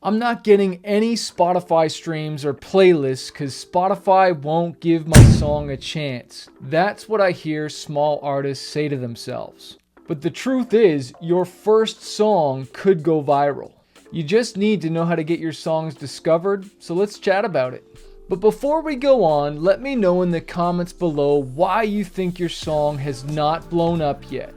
I'm not getting any Spotify streams or playlists because Spotify won't give my song a chance. That's what I hear small artists say to themselves. But the truth is, your first song could go viral. You just need to know how to get your songs discovered, so let's chat about it. But before we go on, let me know in the comments below why you think your song has not blown up yet.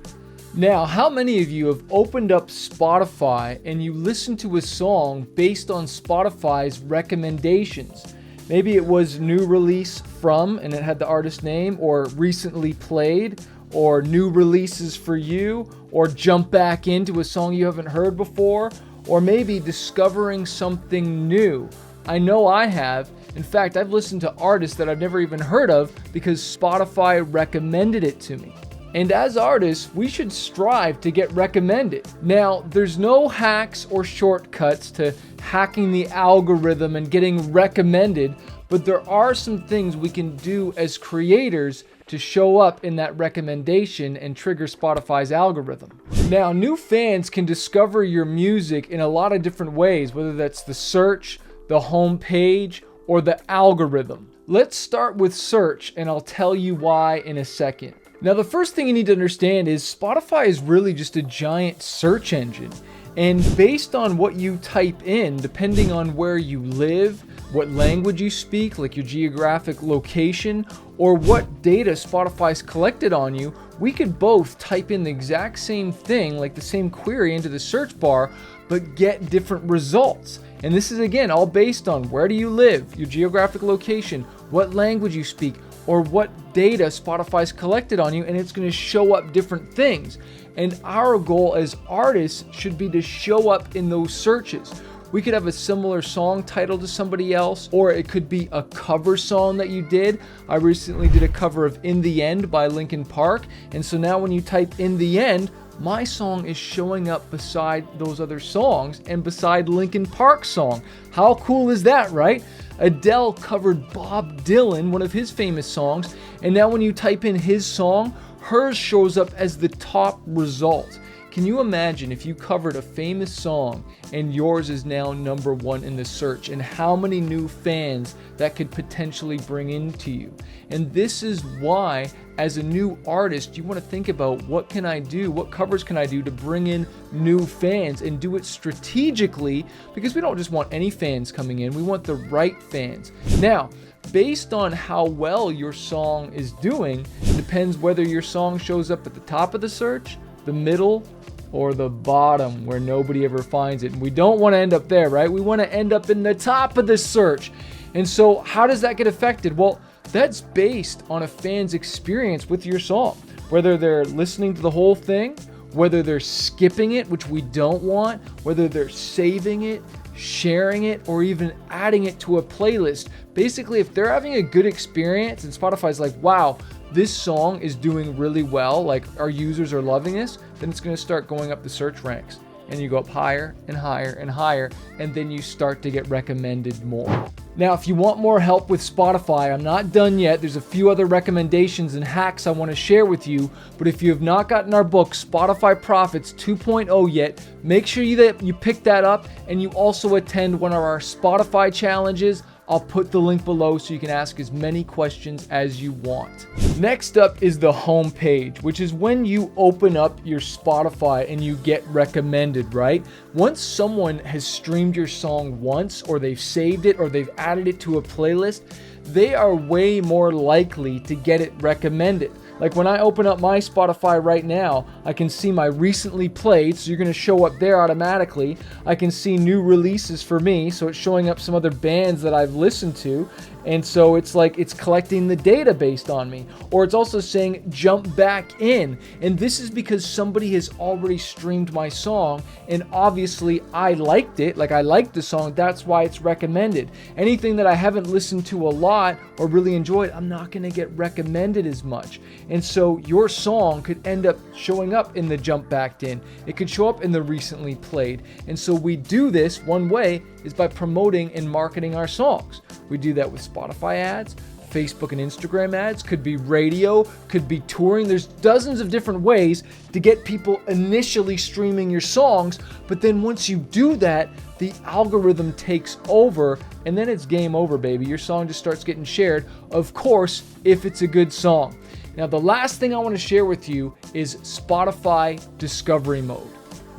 Now, how many of you have opened up Spotify and you listened to a song based on Spotify's recommendations? Maybe it was new release from and it had the artist name, or recently played, or new releases for you, or jump back into a song you haven't heard before, or maybe discovering something new. I know I have. In fact, I've listened to artists that I've never even heard of because Spotify recommended it to me. And as artists, we should strive to get recommended. Now, there's no hacks or shortcuts to hacking the algorithm and getting recommended, but there are some things we can do as creators to show up in that recommendation and trigger Spotify's algorithm. Now, new fans can discover your music in a lot of different ways, whether that's the search, the home page, or the algorithm. Let's start with search, and I'll tell you why in a second. Now, the first thing you need to understand is Spotify is really just a giant search engine. And based on what you type in, depending on where you live, what language you speak, like your geographic location, or what data Spotify's collected on you, we could both type in the exact same thing, like the same query into the search bar, but get different results. And this is, again, all based on where do you live, your geographic location, what language you speak, or what data Spotify's collected on you, and it's going to show up different things. And our goal as artists should be to show up in those searches. We could have a similar song title to somebody else, or it could be a cover song that you did. I recently did a cover of In the End by Linkin Park, and so now when you type In the End, my song is showing up beside those other songs and beside Linkin Park's song. How cool is that, right? Adele covered Bob Dylan, one of his famous songs, and now when you type in his song, hers shows up as the top result. Can you imagine if you covered a famous song and yours is now number one in the search, and how many new fans that could potentially bring into you? And this is why, as a new artist, you want to think about what can I do, what covers can I do to bring in new fans, and do it strategically, because we don't just want any fans coming in, we want the right fans. Now, based on how well your song is doing, it depends whether your song shows up at the top of the search, the middle, or the bottom where nobody ever finds it. And we don't want to end up there, right? We want to end up in the top of the search. And so how does that get affected? Well, that's based on a fan's experience with your song. Whether they're listening to the whole thing, whether they're skipping it, which we don't want, whether they're saving it, sharing it, or even adding it to a playlist. Basically, if they're having a good experience and Spotify's like, wow, this song is doing really well, like our users are loving this, then it's going to start going up the search ranks. And you go up higher and higher and higher, and then you start to get recommended more. Now, if you want more help with Spotify, I'm not done yet. There's a few other recommendations and hacks I want to share with you. But if you have not gotten our book, Spotify Profits 2.0 yet, make sure that you pick that up, and you also attend one of our Spotify challenges. I'll put the link below so you can ask as many questions as you want. Next up is the home page, which is when you open up your Spotify and you get recommended, right? Once someone has streamed your song once, or they've saved it, or they've added it to a playlist, they are way more likely to get it recommended. Like when I open up my Spotify right now, I can see my recently played, so you're going to show up there automatically. I can see new releases for me, so it's showing up some other bands that I've listened to. And so it's like it's collecting the data based on me. Or it's also saying jump back in. And this is because somebody has already streamed my song, and obviously I liked it. Like I liked the song, that's why it's recommended. Anything that I haven't listened to a lot or really enjoyed, I'm not going to get recommended as much. And so your song could end up showing up in the jump back in. It could show up in the recently played. And so we do this one way is by promoting and marketing our songs. We do that with Spotify ads, Facebook and Instagram ads, could be radio, could be touring. There's dozens of different ways to get people initially streaming your songs, but then once you do that, the algorithm takes over, and then it's game over, baby. Your song just starts getting shared, of course, if it's a good song. Now, the last thing I want to share with you is Spotify Discovery Mode.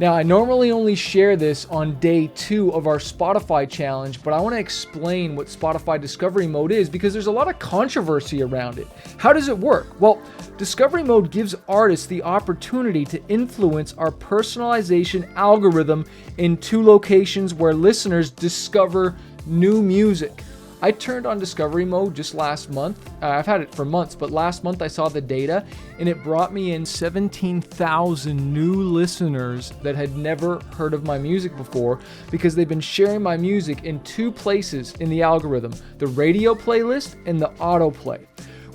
Now, I normally only share this on day 2 of our Spotify challenge, but I want to explain what Spotify Discovery Mode is because there's a lot of controversy around it. How does it work? Well, Discovery Mode gives artists the opportunity to influence our personalization algorithm in 2 locations where listeners discover new music. I turned on Discovery Mode just last month. I've had it for months, but last month I saw the data and it brought me in 17,000 new listeners that had never heard of my music before because they've been sharing my music in 2 places in the algorithm, the radio playlist and the autoplay.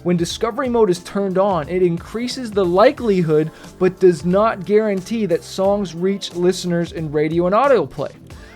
When Discovery Mode is turned on, it increases the likelihood but does not guarantee that songs reach listeners in radio and autoplay.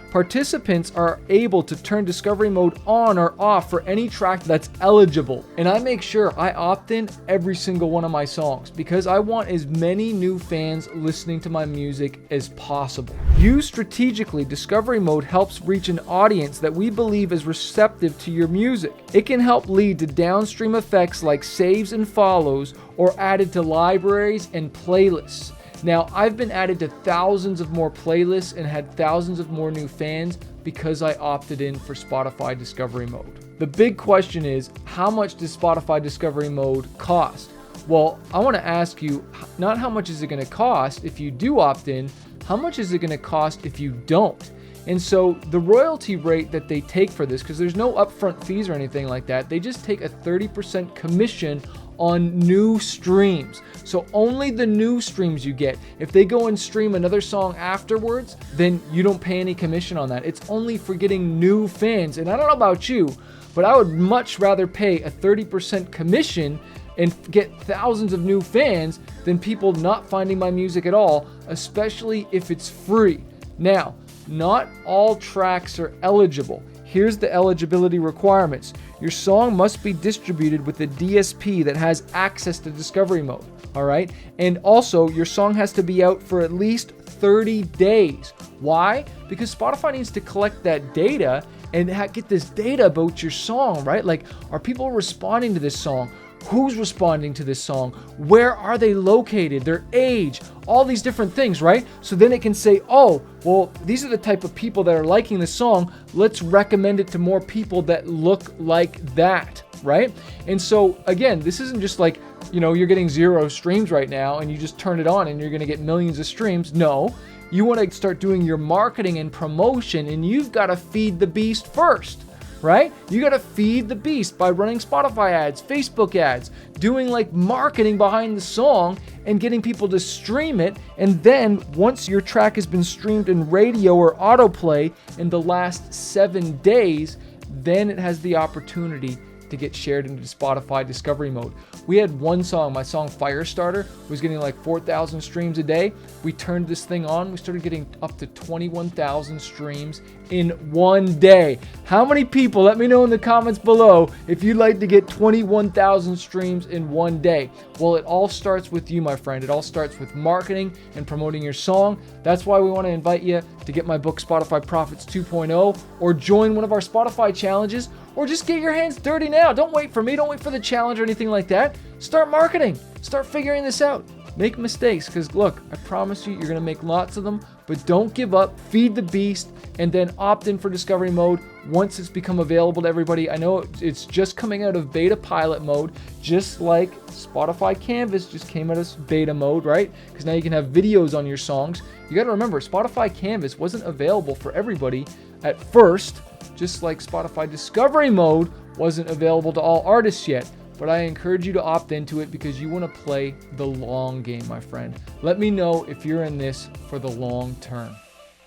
Participants are able to turn Discovery Mode on or off for any track that's eligible. And I make sure I opt in every single one of my songs because I want as many new fans listening to my music as possible. Used strategically, Discovery Mode helps reach an audience that we believe is receptive to your music. It can help lead to downstream effects like saves and follows or added to libraries and playlists. Now, I've been added to thousands of more playlists and had thousands of more new fans because I opted in for Spotify Discovery Mode. The big question is, how much does Spotify Discovery Mode cost? Well, I want to ask you, not how much is it going to cost if you do opt in, how much is it going to cost if you don't? And so the royalty rate that they take for this, because there's no upfront fees or anything like that, they just take a 30% commission on new streams. So only the new streams you get. If they go and stream another song afterwards, then you don't pay any commission on that. It's only for getting new fans. And I don't know about you, but I would much rather pay a 30% commission and get thousands of new fans than people not finding my music at all, especially if it's free. Now, not all tracks are eligible. Here's the eligibility requirements. Your song must be distributed with a DSP that has access to Discovery Mode, all right? And also, your song has to be out for at least 30 days. Why? Because Spotify needs to collect that data and get this data about your song, right? Like, are people responding to this song? Who's responding to this song? Where are they located? Their age, all these different things, right? So then it can say, oh, well, these are the type of people that are liking this song. Let's recommend it to more people that look like that, right? And so again, this isn't just like, you're getting 0 streams right now and you just turn it on and you're going to get millions of streams. No, you want to start doing your marketing and promotion and you've got to feed the beast first. Right? You got to feed the beast by running Spotify ads, Facebook ads, doing like marketing behind the song and getting people to stream it. And then once your track has been streamed in radio or autoplay in the last 7 days, then it has the opportunity to get shared into Spotify Discovery Mode. We had one song, my song Firestarter, was getting like 4,000 streams a day. We turned this thing on, we started getting up to 21,000 streams in 1 day. How many people, let me know in the comments below if you'd like to get 21,000 streams in 1 day. Well, it all starts with you, my friend. It all starts with marketing and promoting your song. That's why we want to invite you to get my book Spotify Profits 2.0 or join one of our Spotify challenges or just get your hands dirty now. Don't wait for me. Don't wait for the challenge or anything like that. Start marketing. Start figuring this out. Make mistakes because look, I promise you, you're going to make lots of them, but don't give up. Feed the beast and then opt in for Discovery Mode once it's become available to everybody. I know it's just coming out of beta pilot mode, just like Spotify Canvas just came out of beta mode, right? Because now you can have videos on your songs. You got to remember, Spotify Canvas wasn't available for everybody at first, just like Spotify Discovery Mode wasn't available to all artists yet. But I encourage you to opt into it because you want to play the long game, my friend. Let me know if you're in this for the long term.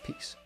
Peace.